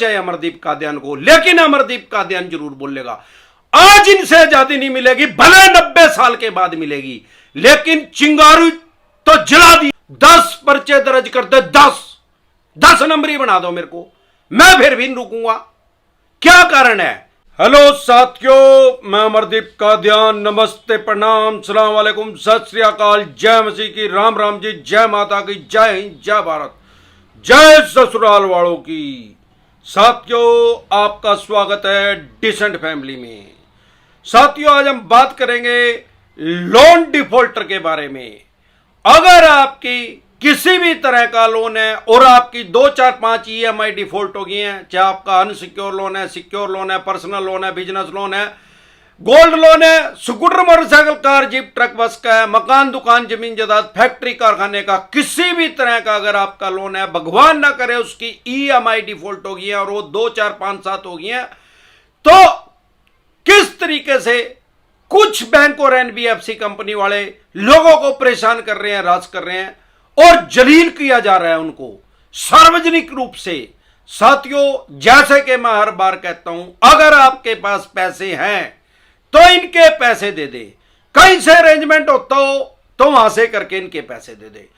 चाहे अमरदीप कादियान को, लेकिन अमरदीप कादियान जरूर बोलेगा आज इनसे आजादी नहीं मिलेगी, भले 90 साल के बाद मिलेगी, लेकिन चिंगारी तो जला दी। 10 पर्चे दर्ज कर दे, 10 नंबरी बना दो मेरे को, मैं फिर भी नहीं रुकूंगा। क्या कारण है? हेलो साथियों, मैं अमरदीप कादियान, नमस्ते, प्रणाम, सलाम वालेकुम, सत श्री अकाल, जय मसीह की, राम राम जी, जय माता की, जय हिंद, जय भारत, जय ससुराल वालों की। साथियों, आपका स्वागत है डिसेंट फैमिली में। साथियों, आज हम बात करेंगे लोन डिफॉल्टर के बारे में। अगर आपकी किसी भी तरह का लोन है और आपकी 2, 4, 5 EMI डिफॉल्ट हो गई हैं, चाहे आपका अनसिक्योर लोन है, सिक्योर लोन है, पर्सनल लोन है, बिजनेस लोन है, गोल्ड लोन है, scooter, motorcycle, car, jeep, truck, बस का है, मकान, दुकान, जमीन जायदाद, फैक्ट्री, कारखाने का, किसी भी तरह का अगर आपका लोन है, भगवान ना करे उसकी EMI डिफॉल्ट हो गई है और वो 2, 4, 5, 7 हो गई है, तो किस तरीके से कुछ बैंक और NBFC कंपनी वाले लोगों को परेशान कर रहे हैं, राज कर रहे हैं और जलील किया जा रहा है उनको सार्वजनिक रूप से। साथियों, जैसे कि मैं हर बार कहता हूं, अगर आपके पास पैसे हैं तो इनके पैसे दे दे, कहीं से अरेंजमेंट होता हो तो वहां से करके इनके पैसे दे दे।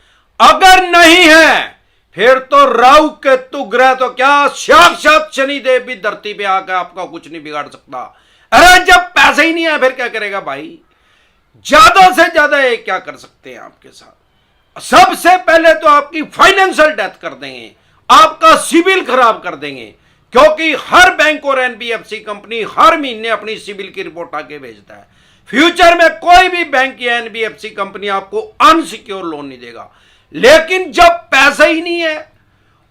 अगर नहीं है फिर तो राहु केतु ग्रह तो क्या, साक्षात शनिदेव भी धरती पे आकर आपका कुछ नहीं बिगाड़ सकता। अरे जब पैसे ही नहीं है फिर क्या करेगा भाई? ज्यादा से ज्यादा ये क्या कर सकते हैं आपके साथ? सबसे पहले तो आपकी फाइनेंशियल डेथ कर देंगे, आपका सिविल खराब कर देंगे, क्योंकि हर बैंक और NBFC कंपनी हर महीने अपनी सिविल की रिपोर्ट आके भेजता है। फ्यूचर में कोई भी बैंक या NBFC कंपनी आपको अनसिक्योर लोन नहीं देगा। लेकिन जब पैसा ही नहीं है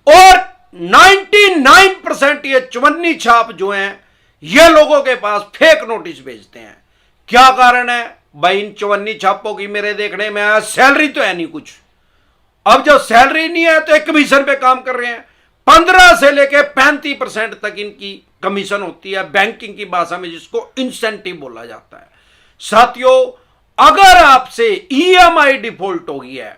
और 99% ये चवन्नी छाप जो है ये लोगों के पास फेक नोटिस भेजते हैं। क्या कारण है भाई? इन चवन्नी छापों की मेरे देखने में सैलरी तो है नहीं कुछ। अब जो सैलरी नहीं है तो एक कमीशन पे काम कर रहे हैं। 15 से लेके 35% तक इनकी कमीशन होती है, बैंकिंग की भाषा में जिसको इंसेंटिव बोला जाता है। साथियों, अगर आपसे EMI डिफॉल्ट हो गई है,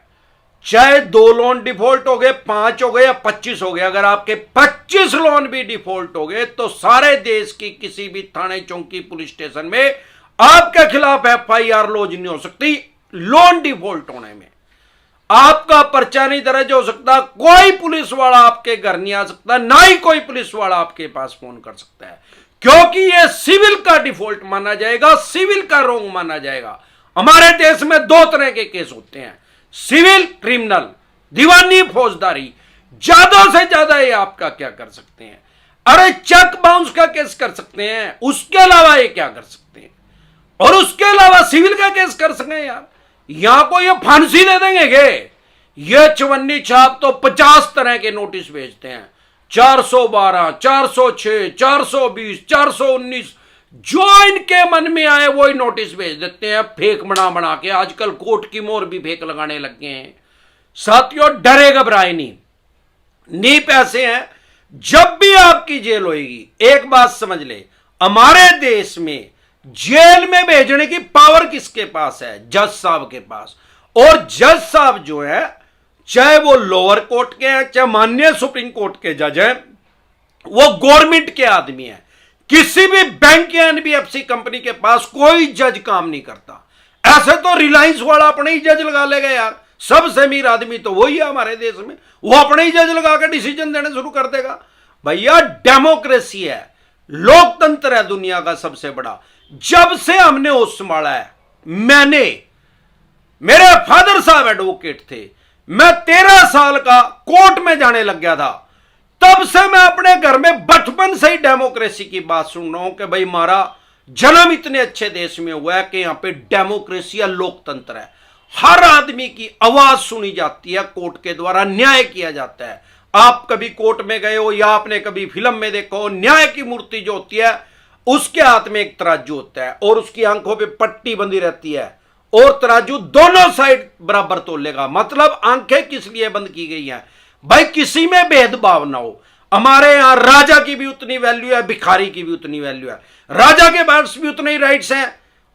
चाहे 2 लोन डिफॉल्ट हो गए, 5 हो गए या 25 हो गए, अगर आपके 25 लोन भी डिफॉल्ट हो गए तो सारे देश की किसी भी थाने, चौकी, पुलिस स्टेशन में आपके खिलाफ FIR लॉन्च नहीं हो सकती। लोन डिफॉल्ट होने में आपका पर्चा नहीं दर्ज हो सकता, कोई पुलिस वाला आपके घर नहीं आ सकता, ना ही कोई पुलिस वाला आपके पास फोन कर सकता है, क्योंकि यह सिविल का डिफॉल्ट माना जाएगा, सिविल का रोंग माना जाएगा। हमारे देश में 2 तरह के केस होते हैं, सिविल, क्रिमिनल, दीवानी, फौजदारी। ज्यादा से ज्यादा ये आपका क्या कर सकते हैं? अरे चेक बाउंस का केस कर सकते हैं, उसके अलावा ये क्या कर सकते हैं? और उसके अलावा सिविल का केस कर सकें यार, यहां को ये फांसी दे देंगे गे। ये चवन्नी छाप तो 50 तरह के नोटिस भेजते हैं, 412, 406, 420, 419, जो इनके मन में आए वही नोटिस भेज देते हैं, फेक बना बना के। आजकल कोर्ट की मोहर भी फेक लगाने लग गए हैं। साथियों, डरे घबराए नहीं पैसे हैं। जब भी आपकी जेल होगी, एक बात समझ ले, हमारे देश में जेल में भेजने की पावर किसके पास है? जज साहब के पास। और जज साहब जो है, चाहे वो लोअर कोर्ट के हैं, चाहे माननीय सुप्रीम कोर्ट के जज हैं, वो गवर्नमेंट के आदमी हैं। किसी भी बैंक या NBFC कंपनी के पास कोई जज काम नहीं करता। ऐसे तो रिलायंस वाला अपने ही जज लगा लेगा यार, सबसे अमीर आदमी तो वही है हमारे देश में, वो अपने ही जज लगा कर डिसीजन देने शुरू कर देगा। भैया, डेमोक्रेसी है, लोकतंत्र है दुनिया का सबसे बड़ा। जब से हमने होश संभाला है, मेरे फादर साहब एडवोकेट थे, मैं 13 साल का कोर्ट में जाने लग गया था, तब से मैं अपने घर में बचपन से ही डेमोक्रेसी की बात सुन रहा हूं कि भाई हमारा जन्म इतने अच्छे देश में हुआ है कि यहां पे डेमोक्रेसी या लोकतंत्र है, हर आदमी की आवाज सुनी जाती है, कोर्ट के द्वारा न्याय किया जाता है। आप कभी कोर्ट में गए हो या आपने कभी फिल्म में देखा हो, न्याय की मूर्ति जो होती है उसके हाथ में एक तराजू होता है और उसकी आंखों पे पट्टी बंधी रहती है और तराजू दोनों साइड बराबर तोलेगा। मतलब आंखें किस लिए बंद की गई हैं भाई? किसी में भेदभाव ना हो। हमारे यहां राजा की भी उतनी वैल्यू है, भिखारी की भी उतनी वैल्यू है। राजा के पास भी उतने ही राइट्स हैं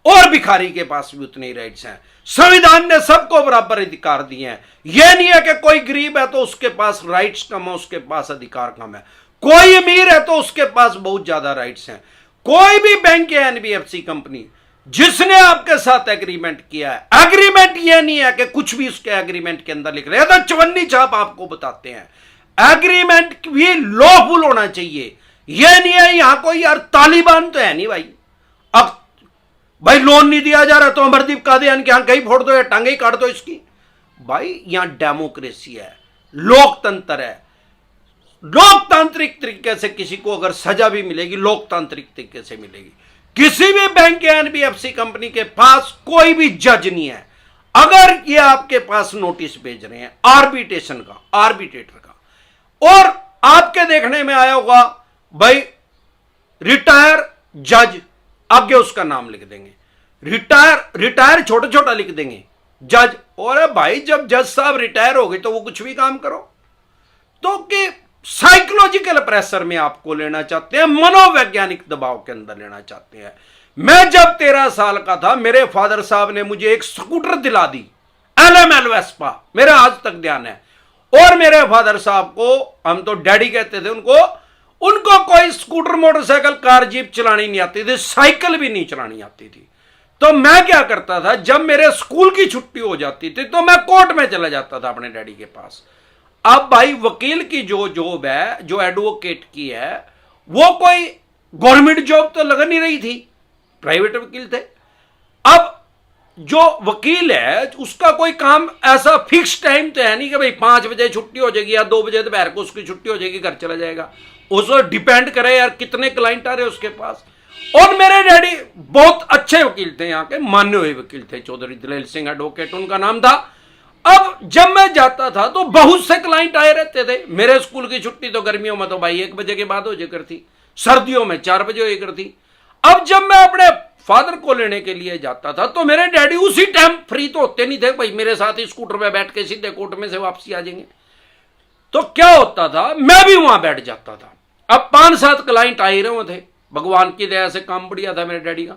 और भिखारी के पास भी उतने ही राइट्स हैं। संविधान ने सबको बराबर अधिकार दिए हैं। यह नहीं है कि कोई गरीब है तो उसके पास राइट्स कम है, उसके पास अधिकार कम है। कोई अमीर है तो उसके पास बहुत ज्यादा राइट्स हैं। कोई भी बैंक या एनबीएफसी कंपनी जिसने आपके साथ एग्रीमेंट किया है, एग्रीमेंट यह नहीं है कि कुछ भी उसके एग्रीमेंट के अंदर लिख रहे हैं, तो चवन्नी छाप आपको बताते हैं। एग्रीमेंट भी लॉफुल होना चाहिए। यह नहीं है यहां कोई यार तालिबान तो है नहीं भाई, अब भाई लोन नहीं दिया जा रहा तो अमरदीप कादियान के यहां कहीं फोड़ दो या टांगे ही काट दो इसकी। भाई यहां डेमोक्रेसी है, लोकतंत्र है। लोकतांत्रिक तरीके से किसी को अगर सजा भी मिलेगी, लोकतांत्रिक तरीके से मिलेगी। किसी भी बैंक या एनबीएफसी कंपनी के पास कोई भी जज नहीं है। अगर ये आपके पास नोटिस भेज रहे हैं आर्बिट्रेशन का, आर्बिट्रेटर का, और आपके देखने में आया होगा भाई रिटायर जज, आगे उसका नाम लिख देंगे, रिटायर छोटा छोटा लिख देंगे जज। और भाई जब जज साहब रिटायर हो गए तो वो कुछ भी काम करो, तो कि साइकोलॉजिकल प्रेशर में आपको लेना चाहते हैं, मनोवैज्ञानिक दबाव के अंदर लेना चाहते हैं। मैं जब 13 साल का था, मेरे फादर साहब ने मुझे एक स्कूटर दिला दी, एलएमएल वेस्पा, मेरा आज तक ध्यान है। और मेरे फादर साहब को, हम तो डैडी कहते थे उनको कोई स्कूटर, मोटरसाइकिल, कार, जीप चलानी नहीं आती थी, साइकिल भी नहीं चलानी आती थी। तो मैं क्या करता था, जब मेरे स्कूल की छुट्टी हो जाती थी तो मैं कोर्ट में चला जाता था अपने डैडी के पास। अब भाई वकील की जो जॉब है, जो एडवोकेट की है, वो कोई गवर्नमेंट जॉब तो लग नहीं रही थी, प्राइवेट वकील थे। अब जो वकील है उसका कोई काम ऐसा फिक्स टाइम तो है नहीं कि भाई 5 बजे छुट्टी हो जाएगी या 2 बजे दोपहर को उसकी छुट्टी हो जाएगी, घर चला जाएगा। उसको डिपेंड करे यार कितने क्लाइंट आ रहे उसके पास। और मेरे डैडी बहुत अच्छे वकील थे, यहाँ के मान्य हुए वकील थे, चौधरी दलेल सिंह एडवोकेट उनका नाम था। अब जब मैं जाता था तो बहुत से क्लाइंट आए रहते थे। मेरे स्कूल की छुट्टी तो गर्मियों में तो भाई 1 बजे के बाद हो जाया करती, सर्दियों में 4 बजे हो करती। अब जब मैं अपने फादर को लेने के लिए जाता था तो मेरे डैडी उसी टाइम फ्री तो होते नहीं थे भाई, मेरे साथ ही स्कूटर में बैठ के सीधे कोर्ट में से वापसी आ जाएंगे। तो क्या होता था, मैं भी वहां बैठ जाता था। अब 5-7 क्लाइंट आ ही रहे थे, भगवान की दया से काम बढ़िया था मेरे डैडी का।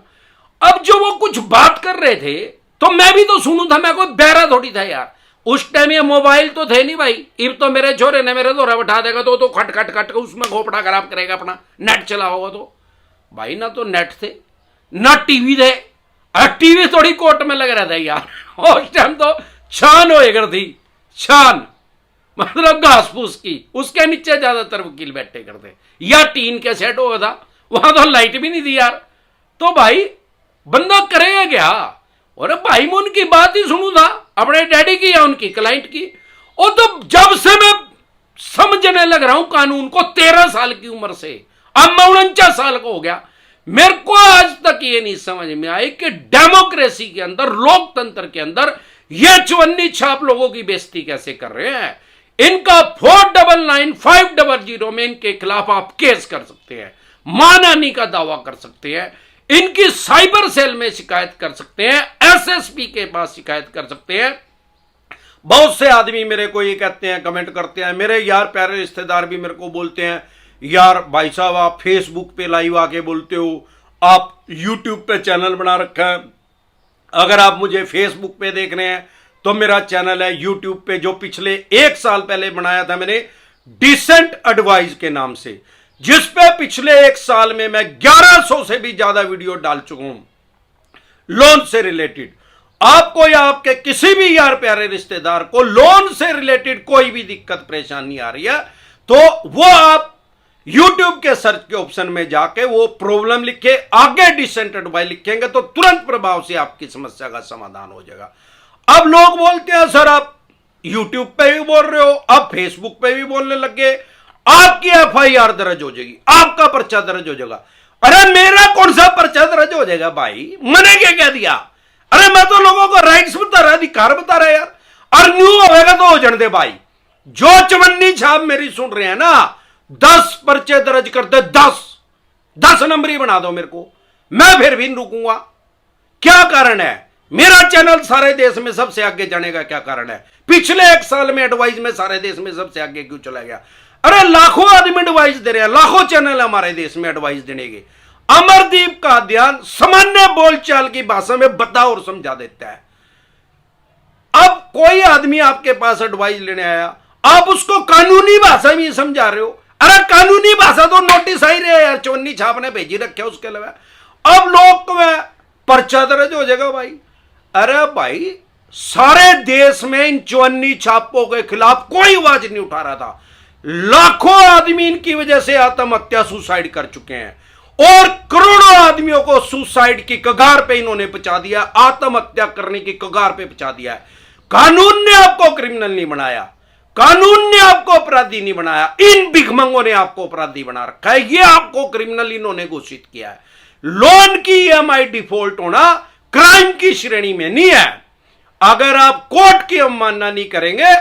अब जो वो कुछ बात कर रहे थे तो मैं भी तो सुनू था, मैं कोई बहरा थोड़ी था यार। उस टाइम ये मोबाइल तो थे नहीं भाई, इब तो मेरे छोरे ने मेरे दोहरा बैठा देगा तो खट खट खट उसमें घोपड़ा खराब करेगा अपना, नेट चला होगा तो। भाई ना तो नेट थे ना टीवी थे, टीवी थोड़ी कोर्ट में लग रहा था यार। उस टाइम तो छान हो करती, छान मतलब घास फूस की, उसके नीचे ज्यादातर वकील बैठे करते, या टीन के सेट हुआ था, वहां तो लाइट भी नहीं थी यार। तो भाई बंदा करेगा क्या। और भाई मैं उनकी बात ही सुनू था, अपने डैडी की या उनकी क्लाइंट की। और तो जब से मैं समझने लग रहा हूं कानून को 13 साल की उम्र से, अब मैं 49 साल का हो गया, मेरे को आज तक ये नहीं समझ में आई कि डेमोक्रेसी के अंदर, लोकतंत्र के अंदर ये चवन्नी छाप लोगों की बेइज्जती कैसे कर रहे हैं। इनका 499500 में इनके खिलाफ आप केस कर सकते हैं, मानहानि का दावा कर सकते हैं, इनकी साइबर सेल में शिकायत कर सकते हैं, एसएसपी के पास शिकायत कर सकते हैं। बहुत से आदमी मेरे को ये कहते हैं, कमेंट करते हैं, मेरे यार प्यारे रिश्तेदार भी मेरे को बोलते हैं, यार भाई साहब आप फेसबुक पे लाइव आके बोलते हो, आप यूट्यूब पे चैनल बना रखा है। अगर आप मुझे फेसबुक पे देख रहे हैं तो मेरा चैनल है यूट्यूब पे, जो पिछले 1 साल पहले बनाया था मैंने, डिसेंट एडवाइस के नाम से, जिस पे पिछले 1 साल में मैं 1100 से भी ज्यादा वीडियो डाल चुका हूं लोन से रिलेटेड। आपको या आपके किसी भी यार प्यारे रिश्तेदार को लोन से रिलेटेड कोई भी दिक्कत परेशानी आ रही है तो वो आप YouTube के सर्च के ऑप्शन में जाके वो प्रॉब्लम लिखे, आगे डिसेंट एडवाइस लिखेंगे तो तुरंत प्रभाव से आपकी समस्या का समाधान हो जाएगा। अब लोग बोलते हैं सर आप YouTube पे भी बोल रहे हो, अब Facebook पे भी बोलने लग गए, आपकी FIR दर्ज हो जाएगी, आपका पर्चा दर्ज हो जाएगा। अरे मेरा कौन सा पर्चा दर्ज हो जाएगा भाई, मैंने क्या कह दिया। अरे मैं तो लोगों को राइट्स बता रहा, अधिकार बता रहा यार। और न्यू होगा तो हो जाने दे भाई। जो चवन्नी छाप मेरी सुन रहे हैं ना, 10 पर्चे दर्ज कर दे, 10 नंबरी बना दो मेरे को, मैं फिर भी नहीं रुकूंगा। क्या कारण है, मेरा चैनल सारे देश में सबसे आगे जाने का क्या कारण है। पिछले 1 साल में एडवाइस में सारे देश में सबसे आगे क्यों चला गया। अरे लाखों आदमी एडवाइस दे रहे हैं, लाखों चैनल हमारे देश में एडवाइस देने के। अमरदीप कादियान सामान्य बोलचाल की भाषा में बता और समझा देता है। अब कोई आदमी आपके पास एडवाइस लेने आया, आप उसको कानूनी भाषा में समझा रहे हो। अरे कानूनी भाषा तो नोटिस आई रहे यार, चवन्नी छाप ने भेजी रखे उसके अलावा। अब लोग को पर्चा दर्ज हो जाएगा भाई। अरे भाई सारे देश में इन चवन्नी छापों के खिलाफ कोई आवाज नहीं उठा रहा था। लाखों आदमी इनकी वजह से आत्महत्या सुसाइड कर चुके हैं और करोड़ों आदमियों को सुसाइड की कगार पे इन्होंने पहुंचा दिया, आत्महत्या करने की कगार पे पहुंचा दिया है। कानून ने आपको क्रिमिनल नहीं बनाया, कानून ने आपको अपराधी नहीं बनाया, इन भिखमंगों ने आपको अपराधी बना रखा है। ये आपको क्रिमिनल इन्होंने घोषित किया है। लोन की ईएमआई डिफॉल्ट होना क्राइम की श्रेणी में नहीं है। अगर आप कोर्ट की अवमानना नहीं करेंगे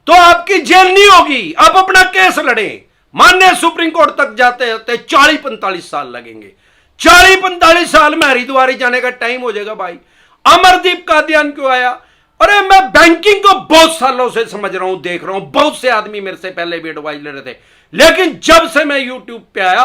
तो आपकी जेल नहीं होगी। आप अपना केस लड़े, माननीय सुप्रीम कोर्ट तक जाते जाते 40-45 साल लगेंगे। 40-45 साल में हरिद्वार जाने का टाइम हो जाएगा भाई। अमरदीप कादियान क्यों आया? अरे मैं बैंकिंग को बहुत सालों से समझ रहा हूं, देख रहा हूं, बहुत से आदमी मेरे से पहले भी एडवाइस ले रहे थे, लेकिन जब से मैं यूट्यूब पे आया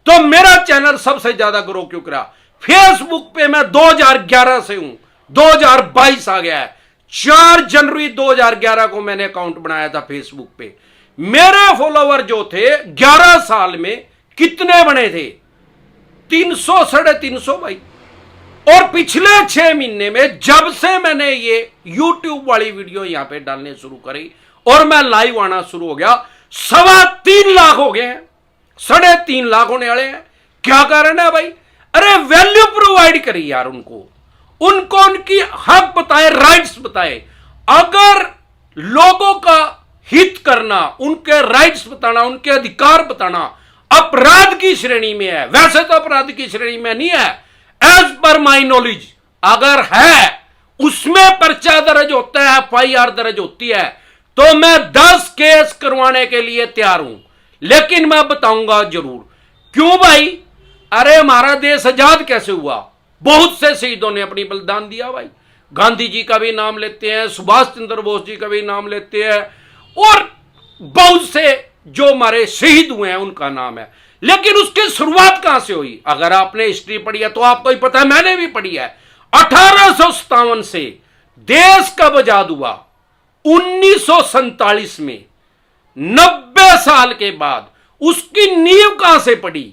तो मेरा चैनल सबसे ज्यादा ग्रो क्यों करा। फेसबुक पे मैं 2011 से हूं, 2022 आ गया है। 4 जनवरी 2011 को मैंने अकाउंट बनाया था फेसबुक पे। मेरे फॉलोवर जो थे 11 साल में कितने बने थे? 300 350 भाई। और पिछले 6 महीने में जब से मैंने ये YouTube वाली वीडियो यहां पे डालने शुरू करी और मैं लाइव आना शुरू हो गया, 3.25 लाख हो गए हैं, 3.5 लाख होने वाले हैं। क्या कारण है भाई? अरे वैल्यू प्रोवाइड करी यार उनको उनकी हक बताए, राइट्स बताए। अगर लोगों का हित करना, उनके राइट्स बताना, उनके अधिकार बताना अपराध की श्रेणी में है, वैसे तो अपराध की श्रेणी में नहीं है। एज पर माई नॉलेज अगर है उसमें पर्चा दर्ज होता है, FIR दर्ज होती है, तो मैं 10 केस करवाने के लिए तैयार हूं, लेकिन मैं बताऊंगा जरूर। क्यों भाई? अरे हमारा देश आजाद कैसे हुआ? बहुत से शहीदों ने अपनी बलिदान दिया भाई। गांधी जी का भी नाम लेते हैं, सुभाष चंद्र बोस जी का भी नाम लेते हैं, और बहुत से जो हमारे शहीद हुए हैं उनका नाम है। लेकिन उसकी शुरुआत कहां से हुई? अगर आपने हिस्ट्री पढ़ी है तो आपको ही पता है, मैंने भी पढ़ी है। 1857 से देश कब आजाद हुआ? 1947 में। 90 साल के बाद उसकी नींव कहां से पड़ी?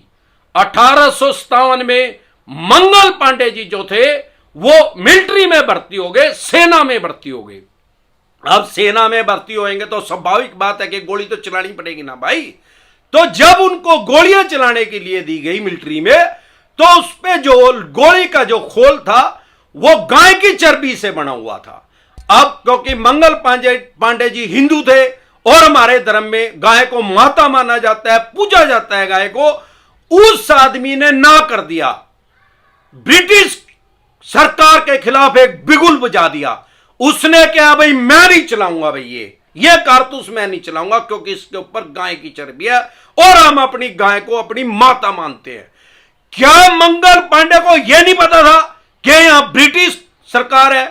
1857 में मंगल पांडे जी जो थे वो मिलिट्री में भर्ती हो गए, सेना में भर्ती हो गए। अब सेना में भर्ती होंगे तो स्वाभाविक बात है कि गोली तो चलानी पड़ेगी ना भाई। तो जब उनको गोलियां चलाने के लिए दी गई मिलिट्री में, तो उस पे जो गोली का जो खोल था वो गाय की चर्बी से बना हुआ था। अब क्योंकि मंगल पांडे जी हिंदू थे और हमारे धर्म में गाय को माता माना जाता है, पूजा जाता है गाय को, उस आदमी ने ना कर दिया, ब्रिटिश सरकार के खिलाफ एक बिगुल बजा दिया। उसने क्या भाई, मैं नहीं चलाऊंगा भाई, ये कारतूस मैं नहीं चलाऊंगा, क्योंकि इसके ऊपर गाय की चर्बी है और हम अपनी गाय को अपनी माता मानते हैं। क्या मंगल पांडे को यह नहीं पता था कि यहां ब्रिटिश सरकार है,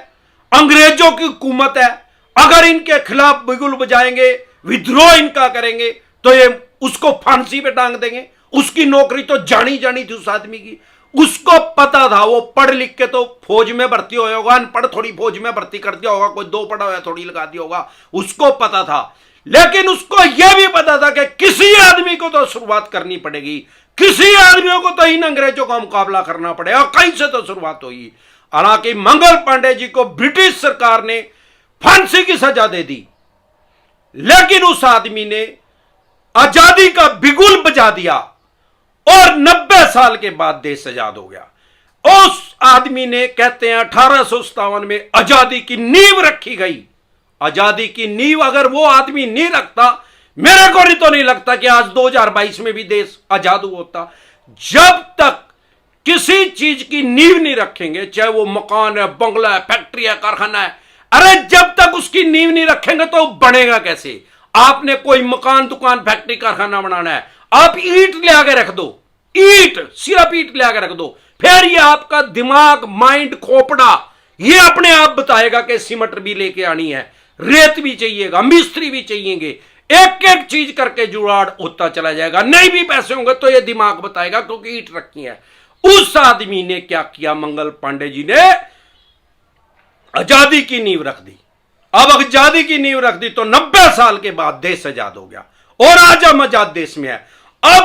अंग्रेजों की हुकूमत है, अगर इनके खिलाफ बिगुल बजाएंगे, विद्रोह इनका करेंगे तो ये उसको फांसी पे टांग देंगे? उसकी नौकरी तो जानी जानी थी उस आदमी की, उसको पता था। वो पढ़ लिख के तो फौज में भर्ती होया होगा, अनपढ़ थोड़ी फौज में भर्ती कर दिया होगा, कोई 2 पढ़ा हुआ थोड़ी लगा दिया होगा, उसको पता था। लेकिन उसको यह भी पता था कि किसी आदमी को तो शुरुआत करनी पड़ेगी, किसी आदमियों को तो इन अंग्रेजों का मुकाबला करना पड़ेगा, कहीं से तो शुरुआत हुई। हालांकि मंगल पांडे जी को ब्रिटिश सरकार ने फांसी की सजा दे दी, लेकिन उस आदमी ने आजादी का बिगुल बजा दिया और 90 साल के बाद देश आजाद हो गया। उस आदमी ने, कहते हैं 1857 में आजादी की नींव रखी गई। आजादी की नींव अगर वो आदमी नहीं रखता, मेरे को तो नहीं लगता कि आज 2022 में भी देश आजाद हुआ होता। जब तक किसी चीज की नींव नहीं रखेंगे, चाहे वो मकान है, बंगला है, फैक्ट्री है, कारखाना है, अरे जब तक उसकी नींव नहीं रखेंगे तो बनेगा कैसे? आपने कोई मकान, दुकान, फैक्ट्री, कारखाना बनाना है, आप ईंट ले आके रख दो, ईंट, सिर्फ ईंट ले आके रख दो, फिर ये आपका दिमाग, माइंड, खोपड़ा ये अपने आप बताएगा कि सीमेंट भी लेके आनी है, रेत भी चाहिएगा, मिस्त्री भी चाहिएंगे, एक एक चीज करके जुगाड़ होता चला जाएगा। नहीं भी पैसे होंगे तो ये दिमाग बताएगा, क्योंकि ईंट रखी है। उस आदमी ने क्या किया? मंगल पांडे जी ने आजादी की नींव रख दी। अब आजादी की नींव रख दी तो 90 साल के बाद देश आजाद हो गया और आज हम आजाद देश में है। अब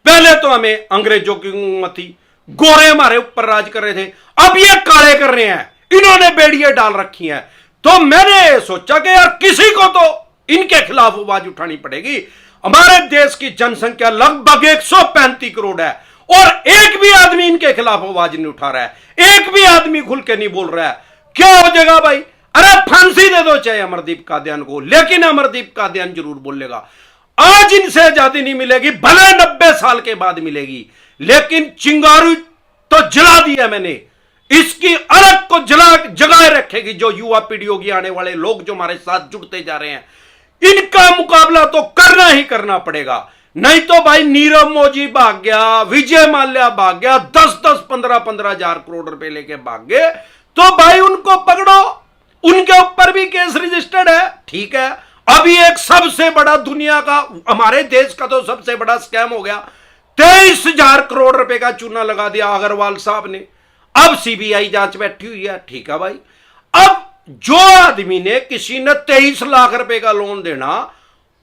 पहले तो हमें अंग्रेजों की हुकूमत थी, गोरे हमारे ऊपर राज कर रहे थे, अब ये काले कर रहे हैं, इन्होंने बेड़ियां डाल रखी हैं। तो मैंने सोचा कि यार किसी को तो इनके खिलाफ आवाज उठानी पड़ेगी। हमारे देश की जनसंख्या लगभग 135 करोड़ है और एक भी आदमी इनके खिलाफ आवाज नहीं उठा रहा है, एक भी आदमी खुल के नहीं बोल रहा है। क्या हो जाएगा भाई? अरे फांसी दे दो चाहे अमरदीप कादियान को, लेकिन अमरदीप कादियान जरूर बोलेगा आज इनसे आजादी नहीं मिलेगी, भले 90 साल के बाद मिलेगी, लेकिन चिंगारी तो जला दिया मैंने, इसकी अलग को जगाए रखेगी जो युवा पीढ़ी होगी, आने वाले लोग जो हमारे साथ जुड़ते जा रहे हैं, इनका मुकाबला तो करना ही करना पड़ेगा। नहीं तो भाई नीरव मोदी भाग गया, विजय माल्या भाग गया, 10-10, 15-15 हजार करोड़ रुपए लेके भाग गए, तो भाई उनको पकड़ो, उनके ऊपर भी केस रजिस्टर्ड है, ठीक है। अभी एक सबसे बड़ा दुनिया का, हमारे देश का तो सबसे बड़ा स्कैम हो गया, 23,000 करोड़ रुपए का चूना लगा दिया अग्रवाल साहब ने। अब सीबीआई जांच बैठी हुई है, ठीक है भाई। अब जो आदमी ने, किसी ने 23 लाख रुपए का लोन देना,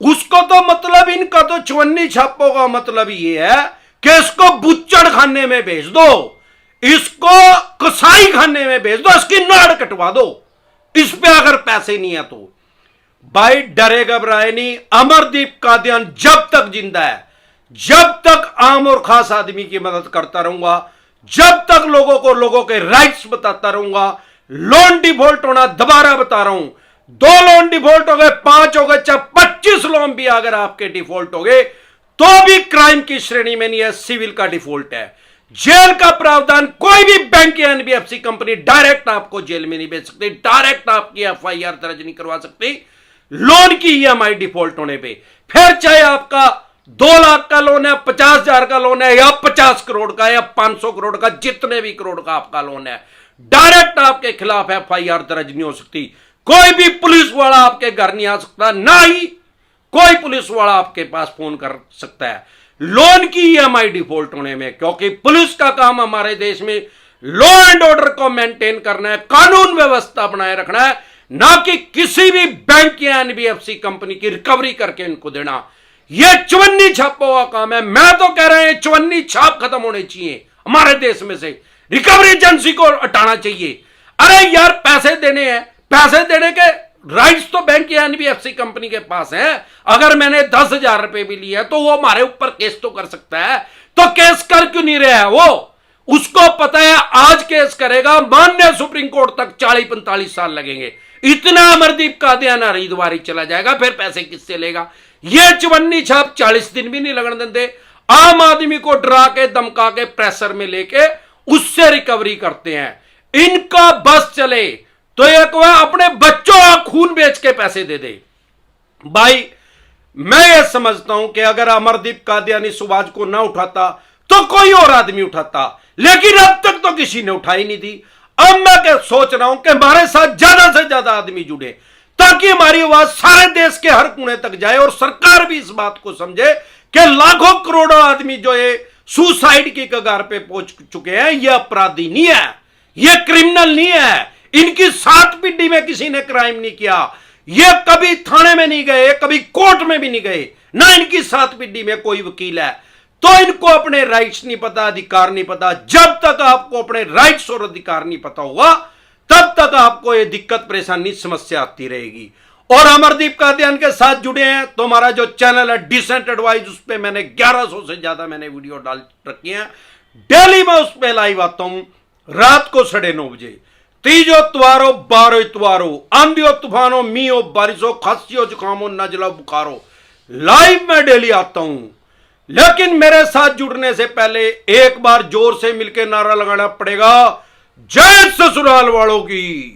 उसको तो मतलब इनका तो चवन्नी छापों का मतलब ये है कि इसको बुच्चड़ खाने में भेज दो, इसको कसाई खाने में भेज दो, इसकी नाड़ कटवा दो, इस पे अगर पैसे नहीं है तो। भाई डरे घबराए नहीं, अमरदीप कादियान जब तक जिंदा है, जब तक आम और खास आदमी की मदद करता रहूंगा, जब तक लोगों को लोगों के राइट्स बताता रहूंगा। लोन डिफॉल्ट होना, दोबारा बता रहा हूं, 2 लोन डिफॉल्ट हो गए, 5 हो गए, चाहे 25 लोन भी अगर आपके डिफॉल्ट हो गए तो भी क्राइम की श्रेणी में नहीं है, सिविल का डिफॉल्ट है। जेल का प्रावधान, कोई भी बैंक या एनबीएफसी कंपनी डायरेक्ट आपको जेल में नहीं भेज सकती, डायरेक्ट आपकी एफआईआर दर्ज नहीं करवा सकती लोन की ईएमआई डिफॉल्ट होने पे। फिर चाहे आपका 2 लाख का लोन है, 50,000 का लोन है, या 50 करोड़ का, या 500 करोड़ का, जितने भी करोड़ का आपका लोन है, डायरेक्ट आपके खिलाफ एफआईआर दर्ज नहीं हो सकती। कोई भी पुलिस वाला आपके घर नहीं आ सकता, ना ही कोई पुलिस वाला आपके पास फोन कर सकता है लोन की ईएमआई डिफॉल्ट होने में, क्योंकि पुलिस का काम हमारे देश में लॉ एंड ऑर्डर को मेंटेन करना है, कानून व्यवस्था बनाए रखना है, ना कि किसी भी बैंक या एनबीएफसी कंपनी की रिकवरी करके इनको देना। यह चवन्नी छापों का काम है। मैं तो कह रहे हैं चवन्नी छाप खत्म होनी चाहिए हमारे देश में से, रिकवरी एजेंसी को हटाना चाहिए। अरे यार पैसे देने हैं, पैसे देने के राइट्स तो बैंक या एनबीएफसी कंपनी के पास है। अगर मैंने 10,000 रुपए भी लिए तो वो हमारे ऊपर केस तो कर सकता है, तो केस कर क्यों नहीं रहा है वो? उसको पता है आज केस करेगा, माननीय सुप्रीम कोर्ट तक 40-45 साल लगेंगे, इतना अमरदीप कादियान हरिद्वार चला जाएगा, फिर पैसे किससे लेगा? ये चवन्नी छाप 40 दिन भी नहीं लगने देते, आम आदमी को डरा के धमका के प्रेशर में लेके उससे रिकवरी करते हैं। इनका बस चले तो एक वह अपने बच्चों का खून बेच के पैसे दे दे। भाई मैं ये समझता हूं कि अगर अमरदीप कादियान इस आवाज को ना उठाता तो कोई और आदमी उठाता, लेकिन अब तक तो किसी ने उठाई नहीं थी। अब मैं क्या सोच रहा हूं कि हमारे साथ ज्यादा से ज्यादा आदमी जुड़े, ताकि हमारी आवाज सारे देश के हर कोने तक जाए और सरकार भी इस बात को समझे कि लाखों करोड़ों आदमी जो है सुसाइड की कगार पे पहुंच चुके हैं, ये अपराधी नहीं है, ये क्रिमिनल नहीं है, इनकी 7 पीढ़ी में किसी ने क्राइम नहीं किया, ये कभी थाने में नहीं गए, कभी कोर्ट में भी नहीं गए, ना इनकी 7 पीढ़ी में कोई वकील है। तो इनको अपने राइट्स नहीं पता, अधिकार नहीं पता। जब तक आपको अपने राइट्स और अधिकार नहीं पता होगा तब तक आपको ये दिक्कत परेशानी समस्या आती रहेगी। और अमरदीप कादियान के साथ जुड़े हैं तो हमारा जो चैनल है डिसेंट एडवाइस, उस पर मैंने 1100 से ज्यादा मैंने वीडियो डाल रखी है। डेली मैं उस पर लाइव आता हूं रात को 9:30 बजे। तीजो त्वारो 12 इतवारो, आंधियो तूफानो मीओ बारिशो, खांसियो जुकामो नजला बुखारो, लाइव में डेली आता हूं। लेकिन मेरे साथ जुड़ने से पहले एक बार जोर से मिलकर नारा लगाना पड़ेगा, जय ससुराल वालों की।